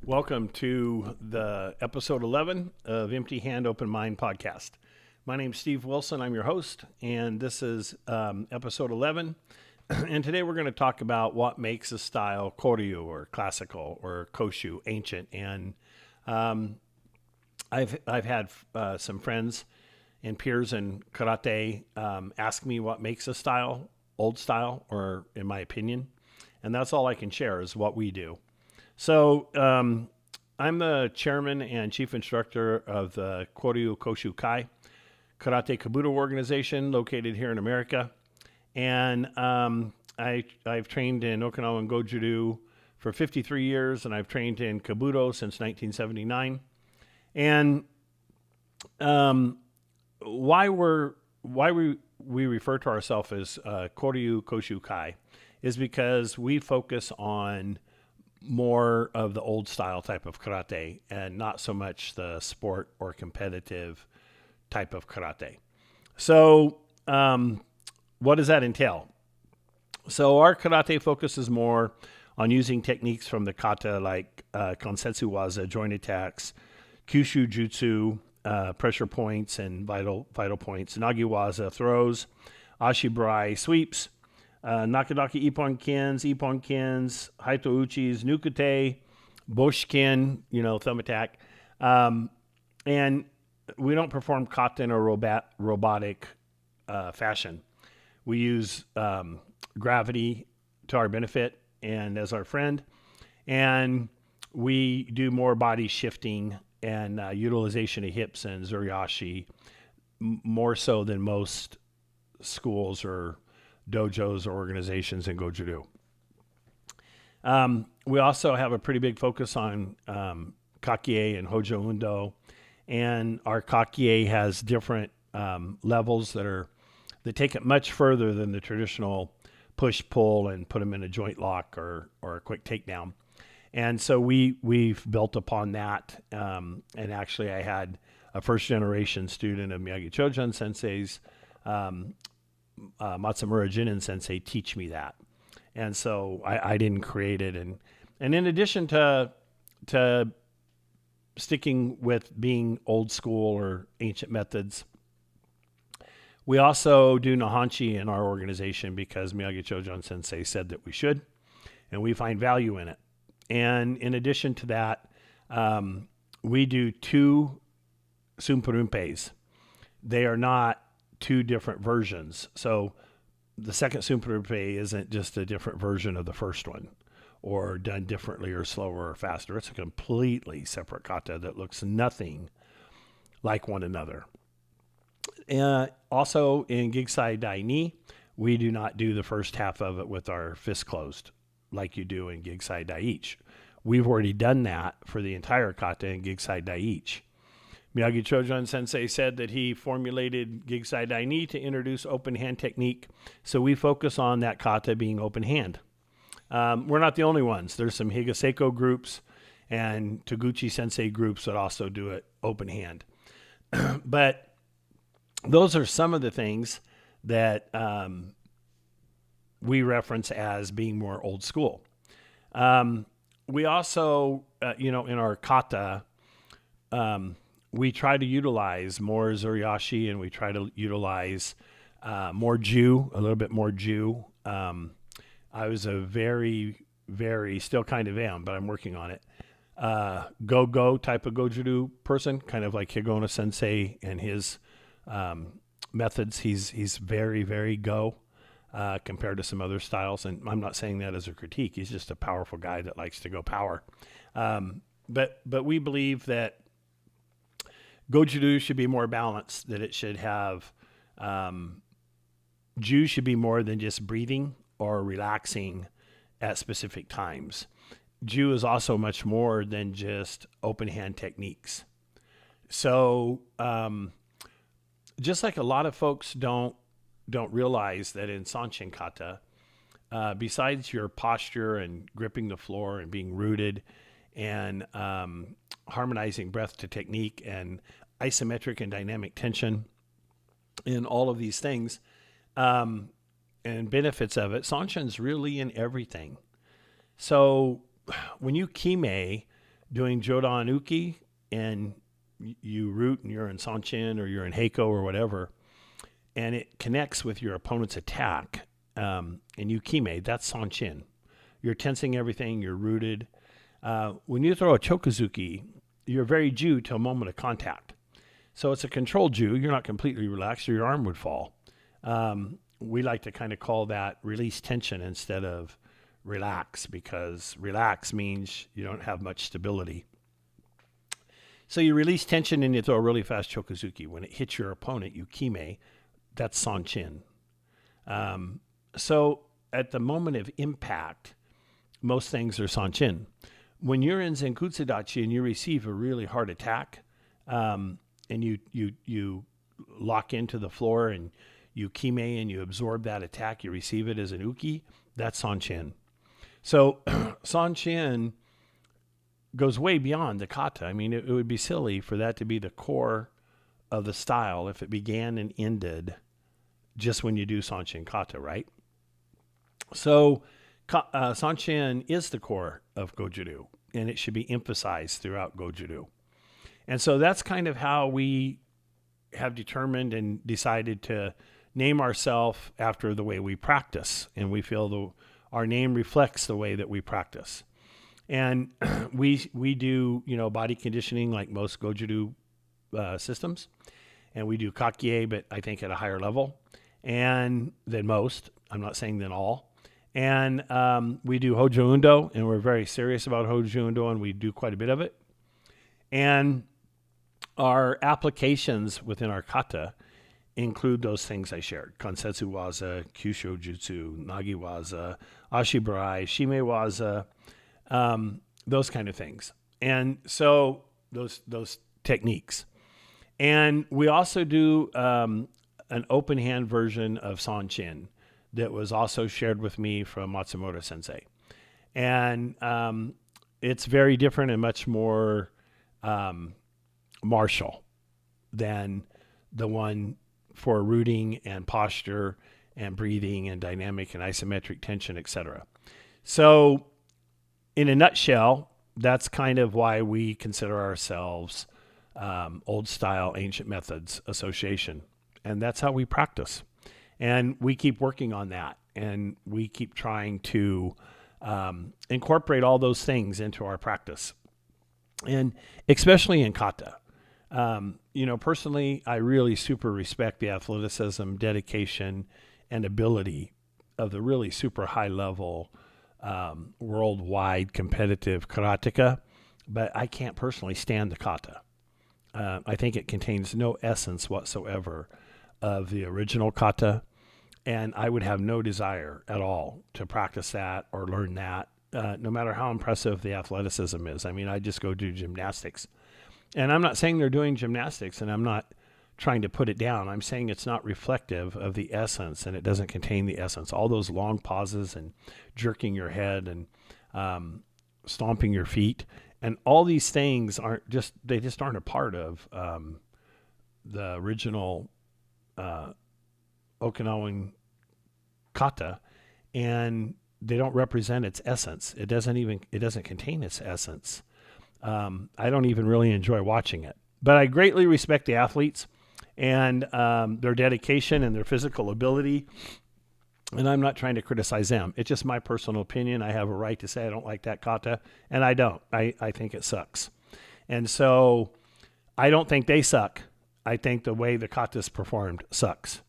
Welcome to the episode 11 of Empty Hand, Open Mind podcast. My name's Steve Wilson. I'm your host, and this is episode 11. And today we're going to talk about what makes a style Koryu or classical or Koshu, ancient. And I've had some friends and peers in karate ask me what makes a style old style, or in my opinion. And that's all I can share is what we do. So I'm the chairman and chief instructor of the Koryu Koshu Kai Karate Kabuto organization located here in America. And I've trained in Okinawan Goju-ryu for 53 years, and I've trained in Kabuto since 1979. And why we refer to ourselves as Koryu Koshu Kai is because we focus on more of the old style type of karate and not so much the sport or competitive type of karate. So what does that entail? So our karate focuses more on using techniques from the kata like Konsetsu Waza, joint attacks, Kyushu Jutsu, pressure points and vital points, Nagi Waza, throws, Ashibarai, sweeps, Nakadaki Ippon Kins, Haito Uchis, Nukute, Boshkin, thumb attack. And we don't perform kata in a robotic fashion. We use gravity to our benefit and as our friend. And we do more body shifting and utilization of hips and zuriashi, more so than most schools or dojos or organizations in Goju-ryu. We also have a pretty big focus on kakie and hojo undo, and our kakie has different levels that take it much further than the traditional push pull and put them in a joint lock or a quick takedown. And so we've built upon that. And actually, I had a first generation student of Miyagi Chojun Sensei's, Matsumura Jinin Sensei, teach me that. And so I didn't create it. And in addition to sticking with being old school or ancient methods, we also do Nahanchi in our organization because Miyagi Chojun Sensei said that we should, and we find value in it. And in addition to that, we do 2 Sunpurumpeis. They are not 2 different versions. So the second Sunpurumpe isn't just a different version of the first one or done differently or slower or faster. It's a completely separate kata that looks nothing like one another. Also in Gigsai Dai Ni, we do not do the first half of it with our fist closed like you do in Gigsai Dai Ich. We've already done that for the entire kata in Gigsai Dai Ich. Miyagi Chojun Sensei said that he formulated Gigsai Dai Ni to introduce open hand technique, so we focus on that kata being open hand. We're not the only ones. There's some Higaseko groups and Toguchi Sensei groups that also do it open hand. But those are some of the things that we reference as being more old school. We also, in our kata, we try to utilize more zuriashi and we try to utilize more ju, a little bit more ju. I was a very, very, still kind of am, but I'm working on it, go type of Goju-ryu person, kind of like Higono Sensei and his methods. He's very, very go compared to some other styles. And I'm not saying that as a critique. He's just a powerful guy that likes to go power. But we believe that Goju-ryu should be more balanced, that it should have, Ju should be more than just breathing or relaxing at specific times. Ju is also much more than just open hand techniques. So, just like a lot of folks don't realize that in Sanchin Kata, besides your posture and gripping the floor and being rooted and harmonizing breath to technique and isometric and dynamic tension in all of these things and benefits of it, Sanchin's really in everything. So when you kime, doing Jodan Uki and you root and you're in Sanchin or you're in Heiko or whatever, and it connects with your opponent's attack, and you Kime, that's Sanchin. You're tensing everything, you're rooted. When you throw a Chokazuki, you're very Ju till moment of contact. So it's a controlled Ju. You're not completely relaxed or your arm would fall. We like to kind of call that release tension instead of relax, because relax means you don't have much stability. So you release tension and you throw a really fast Chokazuki. When it hits your opponent, you Kime. That's Sanchin. So at the moment of impact, most things are Sanchin. When you're in Zenkutsudachi and you receive a really hard attack, and you lock into the floor and you Kime and you absorb that attack, you receive it as an Uki, that's Sanchin. So Sanchin goes way beyond the kata. I mean, it would be silly for that to be the core of the style if it began and ended just when you do Sanchin kata, right? So Sanchin is the core of Goju-ryu, and it should be emphasized throughout Goju-ryu. And so that's kind of how we have determined and decided to name ourselves after the way we practice, and we feel our name reflects the way that we practice. And we do, body conditioning like most Goju-ryu systems, and we do Kakie, but I think at a higher level and than most. I'm not saying than all. And we do Hojo Undo, and we're very serious about Hojo Undo, and we do quite a bit of it. And our applications within our kata include those things I shared: Kansetsu Waza, Kyusho Jutsu, Nagi Waza, Ashibarai, Shime Waza, those kind of things. And so those techniques. And we also do an open hand version of Sanchin that was also shared with me from Matsumoto Sensei. And it's very different and much more martial than the one for rooting and posture and breathing and dynamic and isometric tension, etc. So in a nutshell, that's kind of why we consider ourselves Old Style Ancient Methods Association. And that's how we practice. And we keep working on that. And we keep trying to incorporate all those things into our practice. And especially in kata. Personally, I really super respect the athleticism, dedication, and ability of the really super high level worldwide competitive karateka, but I can't personally stand the kata. I think it contains no essence whatsoever of the original kata, and I would have no desire at all to practice that or learn that, no matter how impressive the athleticism is. I mean, I just go do gymnastics. And I'm not saying they're doing gymnastics, and I'm not trying to put it down. I'm saying it's not reflective of the essence, and it doesn't contain the essence. All those long pauses and jerking your head and stomping your feet, and all these things they just aren't a part of the original Okinawan kata, and they don't represent its essence. It doesn't contain its essence. I don't even really enjoy watching it, but I greatly respect the athletes and their dedication and their physical ability. And I'm not trying to criticize them. It's just my personal opinion. I have a right to say I don't like that kata, and I don't. I think it sucks. And so I don't think they suck. I think the way the kata is performed sucks.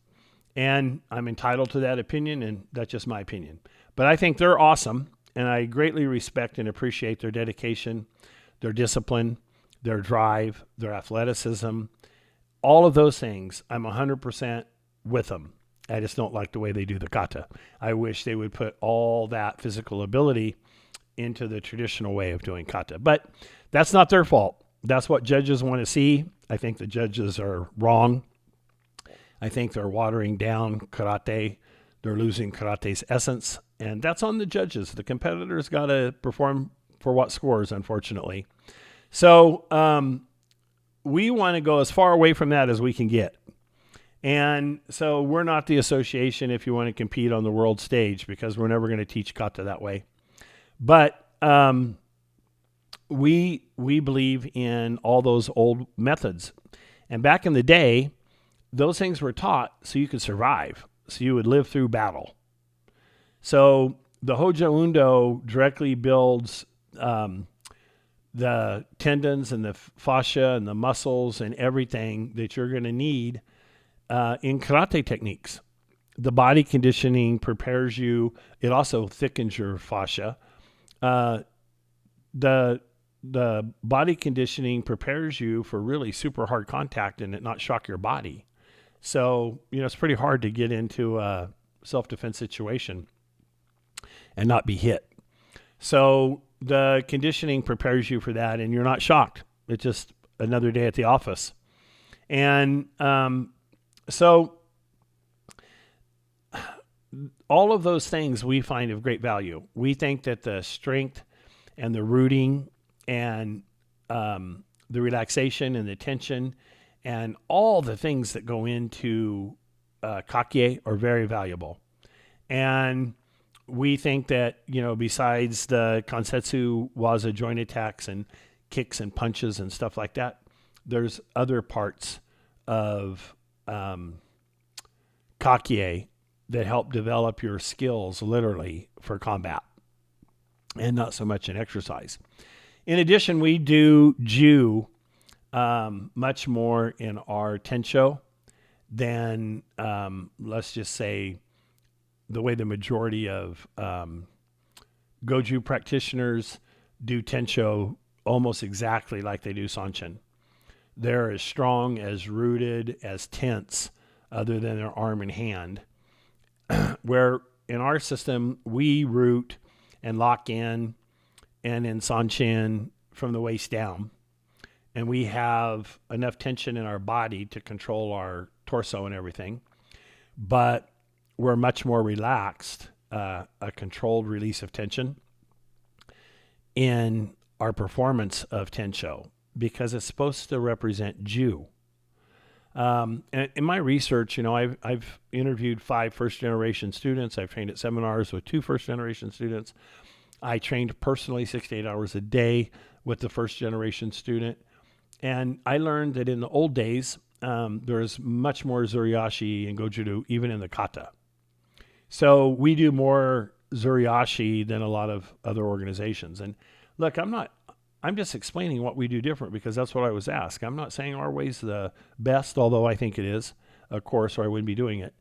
And I'm entitled to that opinion, and that's just my opinion. But I think they're awesome, and I greatly respect and appreciate their dedication, their discipline, their drive, their athleticism, all of those things. I'm 100% with them. I just don't like the way they do the kata. I wish they would put all that physical ability into the traditional way of doing kata. But that's not their fault. That's what judges want to see. I think the judges are wrong. I think they're watering down karate. They're losing karate's essence. And that's on the judges. The competitors got to perform for what scores, unfortunately. So we want to go as far away from that as we can get. And so we're not the association if you want to compete on the world stage, because we're never going to teach kata that way. But we believe in all those old methods. And back in the day, those things were taught so you could survive, so you would live through battle. So the Hojo Undo directly builds the tendons and the fascia and the muscles and everything that you're going to need in karate techniques. The body conditioning prepares you. It also thickens your fascia. The body conditioning prepares you for really super hard contact and it not shock your body. So, it's pretty hard to get into a self-defense situation and not be hit. So the conditioning prepares you for that and you're not shocked. It's just another day at the office. And so all of those things we find of great value. We think that the strength and the rooting and the relaxation and the tension and all the things that go into Kakie are very valuable. And we think that, besides the Kansetsu Waza joint attacks and kicks and punches and stuff like that, there's other parts of Kakie that help develop your skills literally for combat and not so much in exercise. In addition, we do Ju much more in our Tensho than, let's just say, the way the majority of Goju practitioners do Tensho almost exactly like they do Sanchin. They're as strong, as rooted, as tense, other than their arm and hand. Where in our system, we root and lock in, and in Sanchin from the waist down. And we have enough tension in our body to control our torso and everything. But we're much more relaxed, a controlled release of tension in our performance of Tensho because it's supposed to represent Ju. And in my research, I've interviewed 5 first-generation students. I've trained at seminars with 2 first-generation students. I trained personally 6 to 8 hours a day with the first-generation student. And I learned that in the old days, there's much more Zuriashi and Goju-do, even in the kata. So we do more Zuriashi than a lot of other organizations. And look, I'm just explaining what we do different because that's what I was asked. I'm not saying our way's the best, although I think it is, of course, or I wouldn't be doing it.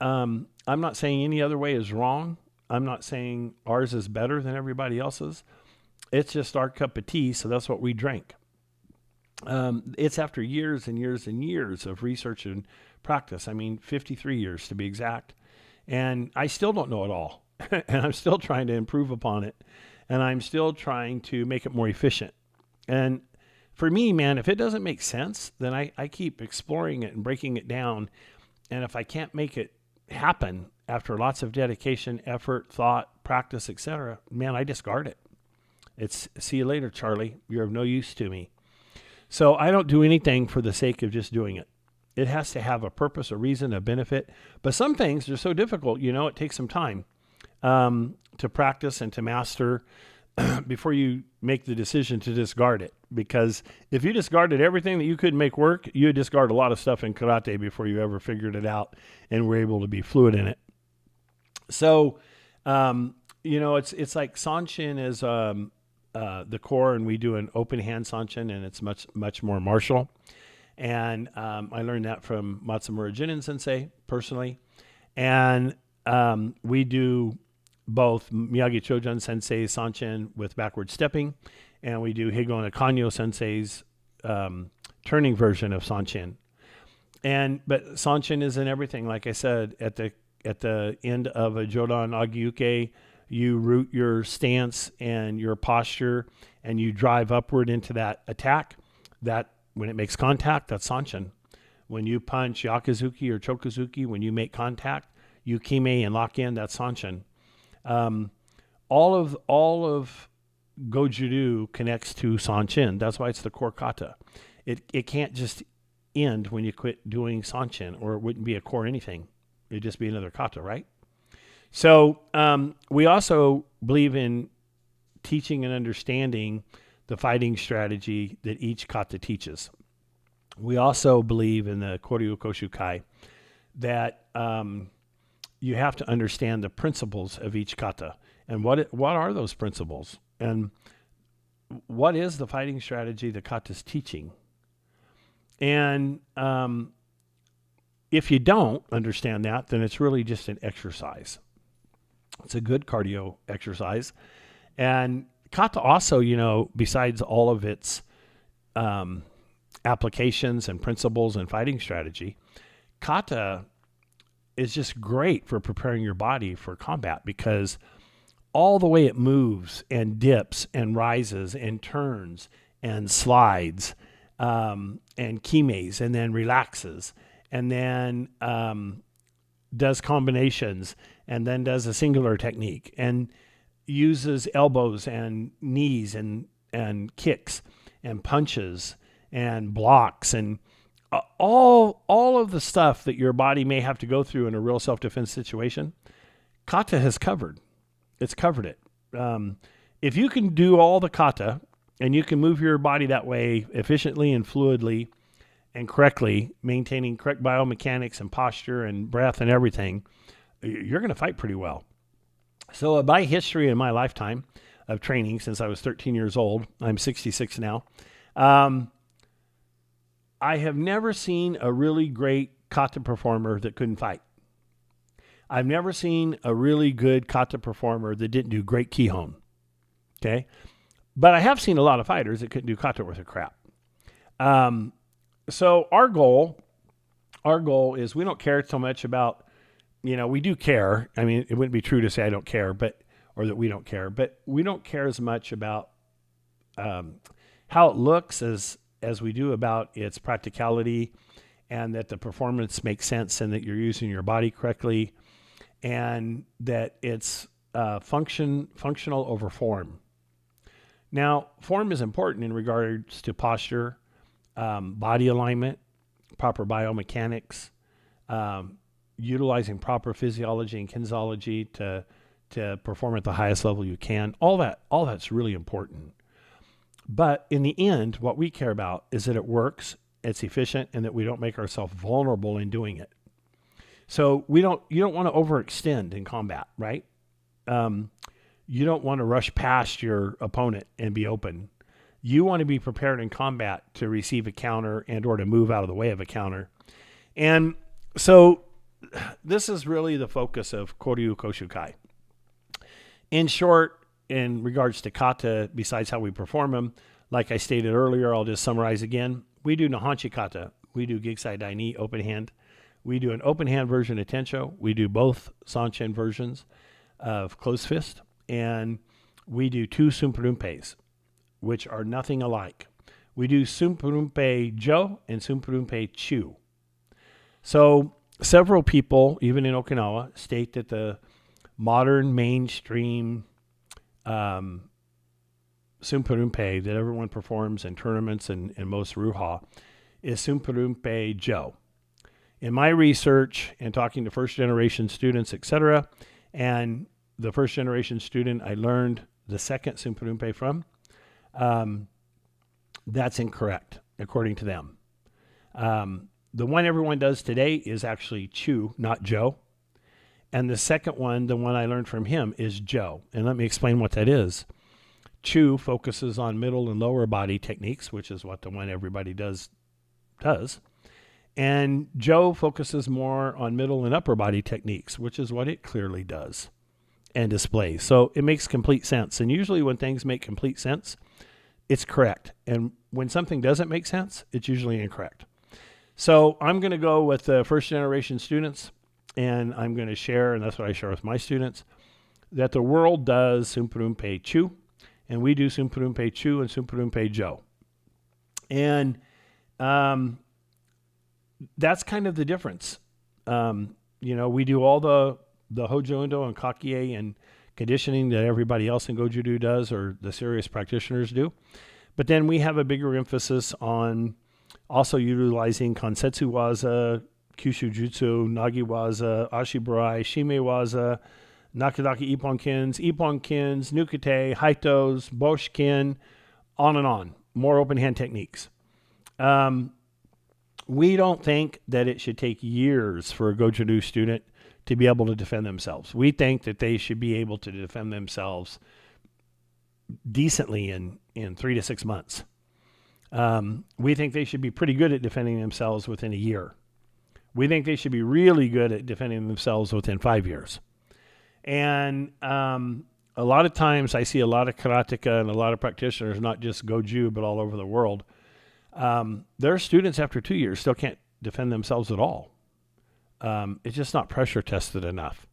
I'm not saying any other way is wrong. I'm not saying ours is better than everybody else's. It's just our cup of tea, so that's what we drink. It's after years and years and years of research and practice. 53 years to be exact. And I still don't know it all. And I'm still trying to improve upon it. And I'm still trying to make it more efficient. And for me, man, if it doesn't make sense, then I keep exploring it and breaking it down. And if I can't make it happen after lots of dedication, effort, thought, practice, etc., man, I discard it. It's see you later, Charlie. You're of no use to me. So I don't do anything for the sake of just doing it. It has to have a purpose, a reason, a benefit. But some things are so difficult, it takes some time to practice and to master before you make the decision to discard it. Because if you discarded everything that you couldn't make work, you would discard a lot of stuff in karate before you ever figured it out and were able to be fluid in it. So, it's like Sanchin is the core, and we do an open hand Sanchin, and it's much, much more martial. And I learned that from Matsumura Jinin Sensei personally. And we do both Miyagi Chojun Sensei's Sanchin with backward stepping, and we do Higo Nakanyo Sensei's turning version of Sanchin. But Sanchin is in everything. Like I said, at the end of a Jodan Agiuke, you root your stance and your posture, and you drive upward into that attack. That when it makes contact, that's Sanchin. When you punch Yakuzuki or Chokuzuki, when you make contact, you kime and lock in, that's Sanchin. All of Goju-do connects to Sanchin. That's why it's the core kata. It can't just end when you quit doing Sanchin, or it wouldn't be a core anything. It'd just be another kata, right? So we also believe in teaching and understanding the fighting strategy that each kata teaches. We also believe in the Koryu Koshu Kai that you have to understand the principles of each kata. And what are those principles? And what is the fighting strategy the kata's teaching? And if you don't understand that, then it's really just an exercise. It's a good cardio exercise. And kata also, besides all of its applications and principles and fighting strategy, kata is just great for preparing your body for combat, because all the way it moves and dips and rises and turns and slides and kimes and then relaxes and then does combinations and then does a singular technique and uses elbows and knees and kicks and punches and blocks and all of the stuff that your body may have to go through in a real self-defense situation, kata has covered. It's covered it. If you can do all the kata and you can move your body that way efficiently and fluidly and correctly, maintaining correct biomechanics and posture and breath and everything, you're going to fight pretty well. So my history in my lifetime of training since I was 13 years old, I'm 66 now, I have never seen a really great kata performer that couldn't fight. I've never seen a really good kata performer that didn't do great kihon. Okay? But I have seen a lot of fighters that couldn't do kata worth a crap. So our goal is we don't care so much about, we do care. I mean, it wouldn't be true to say I don't care, or that we don't care, but we don't care as much about how it looks as we do about its practicality, and that the performance makes sense and that you're using your body correctly, and that it's functional over form. Now, form is important in regards to posture, body alignment, proper biomechanics, utilizing proper physiology and kinesiology to perform at the highest level you can. All that's really important. But in the end, what we care about is that it works, it's efficient, and that we don't make ourselves vulnerable in doing it. So you don't want to overextend in combat, right? You don't want to rush past your opponent and be open. You want to be prepared in combat to receive a counter and or to move out of the way of a counter. And so this is really the focus of Koryu Koshu Kai. In short, in regards to kata, besides how we perform them, like I stated earlier, I'll just summarize again. We do Nihonchi kata. We do Gikisai Dai Ni, open hand. We do an open hand version of Tensho. We do both Sanchin versions of closed fist. And we do 2 Sumparumpeis, which are nothing alike. We do Sumparumpe Jo and Sumparumpe Chu. So several people, even in Okinawa, state that the modern mainstream Sumparumpe that everyone performs in tournaments and most Ruha is Sumparumpe Jo. In my research and talking to first generation students, etc., and the first generation student I learned the second Sumparumpe from, that's incorrect according to them. The one everyone does today is actually Chu, not Jo. And the second one, the one I learned from him, is Jo. And let me explain what that is. Chu focuses on middle and lower body techniques, which is what the one everybody does. And Jo focuses more on middle and upper body techniques, which is what it clearly does and displays. So it makes complete sense. And usually when things make complete sense, it's correct. And when something doesn't make sense, it's usually incorrect. So I'm going to go with the first generation students, and I'm going to share, and that's what I share with my students, that the world does Sumparumpe Chu, and we do Sumparumpe Chu and Sumparumpe Jo. And that's kind of the difference. We do all the Hojo Undo and Kakie and conditioning that everybody else in Goju-Do does, or the serious practitioners do. But then we have a bigger emphasis on also utilizing Kansetsu Waza, Kyushu Jutsu, Nagi Waza, Ashiburai, Shime Waza, Nakadaki Ippon Kins, Nukite, Haitos, Boshkin, on and on. More open hand techniques. We don't think that it should take years for a Goju-Ryu student to be able to defend themselves. We think that they should be able to defend themselves decently in 3 to 6 months. We think they should be pretty good at defending themselves within a year. We think they should be really good at defending themselves within 5 years. And a lot of times I see a lot of karateka and a lot of practitioners, not just Goju, but all over the world. Their students after 2 years still can't defend themselves at all. It's just not pressure tested enough.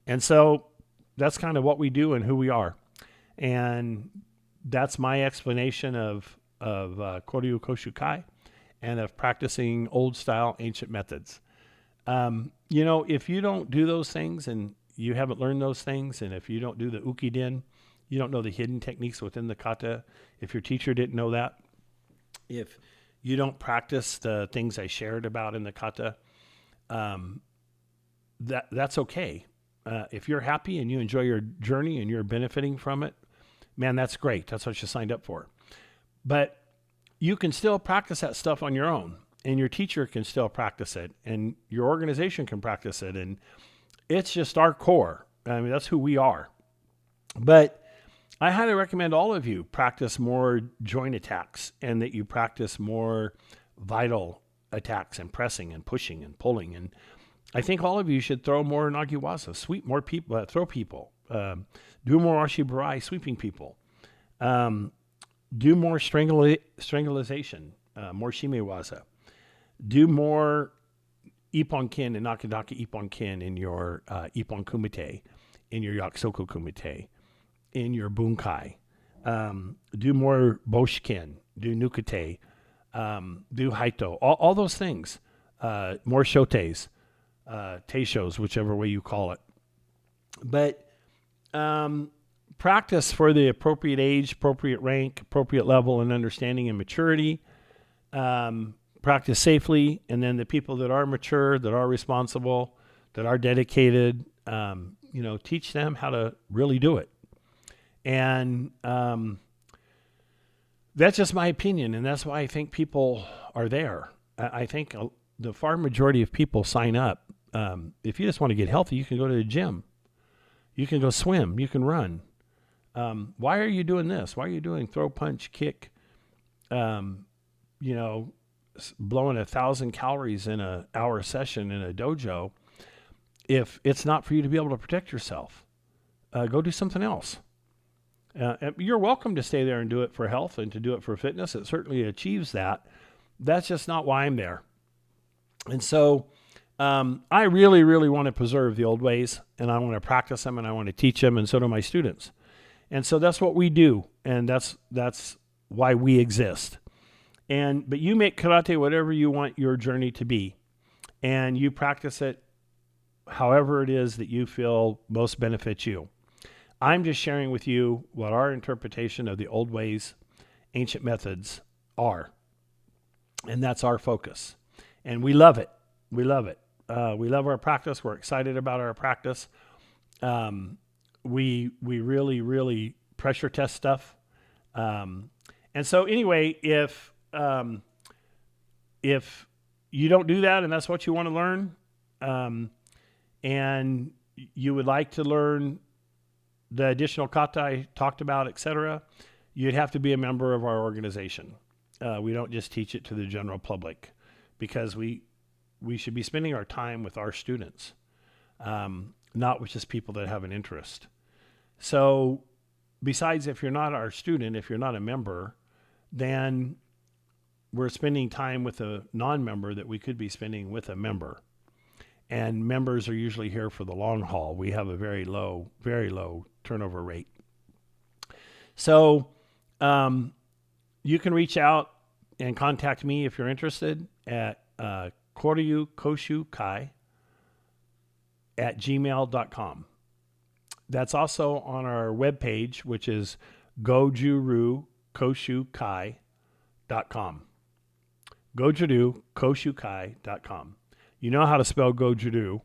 And so that's kind of what we do and who we are. And that's my explanation of Koryu Koshu Kai and of practicing old style ancient methods. If you don't do those things and you haven't learned those things, and if you don't do the ukiden, you don't know the hidden techniques within the kata, if your teacher didn't know that, if you don't practice the things I shared about in the kata, that's okay. If you're happy and you enjoy your journey and you're benefiting from it, man, that's great. That's what you signed up for. But you can still practice that stuff on your own, and your teacher can still practice it, and your organization can practice it. And it's just our core. I mean, that's who we are. But I highly recommend all of you practice more joint attacks, and that you practice more vital attacks and pressing and pushing and pulling. And I think all of you should throw more nagiwaza, sweep more people, throw people, do more ashibarai, sweeping people, do more strangulation, more shimewaza, do more Ippon-kin and Nakadaka Ippon-kin in your Ippon Kumite, in your Yakusoku Kumite, in your Bunkai. Do more Boshiken, do Nukate, do Haito, all those things. More Shotes, Teishos, whichever way you call it. But practice for the appropriate age, appropriate rank, appropriate level and understanding and maturity. Practice safely, and then the people that are mature, that are responsible, that are dedicated, teach them how to really do it. And that's just my opinion, and that's why I think people are there. I think the far majority of people sign up. If you just want to get healthy, you can go to the gym. You can go swim. You can run. Why are you doing this? Why are you doing throw, punch, kick, blowing 1,000 calories in an hour session in a dojo if it's not for you to be able to protect yourself? Go do something else. You're welcome to stay there and do it for health and to do it for fitness. It certainly achieves that. That's just not why I'm there. And so I really, really want to preserve the old ways, and I want to practice them, and I want to teach them, and so do my students. And so that's what we do, and that's why we exist. But you make karate whatever you want your journey to be, and you practice it however it is that you feel most benefits you. I'm just sharing with you what our interpretation of the old ways, ancient methods are. And that's our focus. And we love it. We love it. We love our practice. We're excited about our practice. We really, really pressure test stuff. And so anyway, if you don't do that and that's what you want to learn, and you would like to learn the additional kata I talked about, etc., you'd have to be a member of our organization. We don't just teach it to the general public, because we should be spending our time with our students, not with just people that have an interest. So besides, if you're not our student, if you're not a member, then we're spending time with a non-member that we could be spending with a member. And members are usually here for the long haul. We have a very low turnover rate. So you can reach out and contact me if you're interested at Koryu Koshu Kai at gmail.com. That's also on our webpage, which is gojurukoshukai.com. gojurukoshukai.com. You know how to spell Goju-Ryu.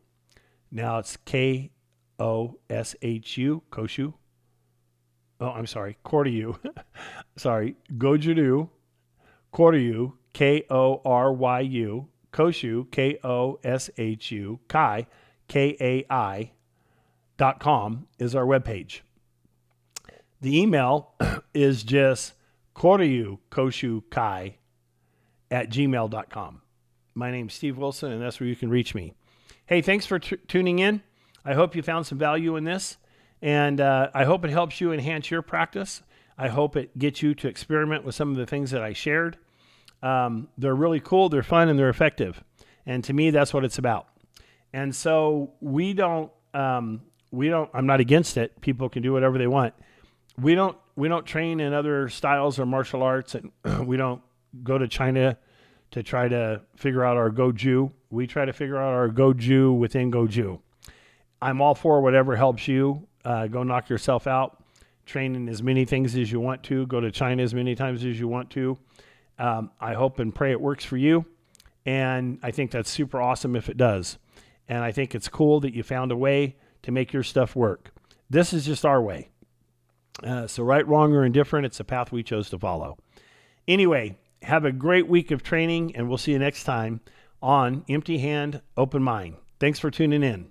Now it's Koshu, Koshu. I'm sorry, Koryu. Sorry, Goju-ryu, Koryu, Koryu, Koshu, Koshu, Kai, Kai.com is our webpage. The email is just koryukoshukai@gmail.com. My name's Steve Wilson, and that's where you can reach me. Hey, thanks for tuning in. I hope you found some value in this, and I hope it helps you enhance your practice. I hope it gets you to experiment with some of the things that I shared. They're really cool, they're fun, and they're effective. And to me, that's what it's about. And so I'm not against it. People can do whatever they want. We don't train in other styles or martial arts, and we don't go to China to try to figure out our Goju. We try to figure out our Goju within Goju. I'm all for whatever helps you. Go knock yourself out. Train in as many things as you want to. Go to China as many times as you want to. I hope and pray it works for you. And I think that's super awesome if it does. And I think it's cool that you found a way to make your stuff work. This is just our way. So right, wrong, or indifferent, it's a path we chose to follow. Anyway, have a great week of training, and we'll see you next time on Empty Hand, Open Mind. Thanks for tuning in.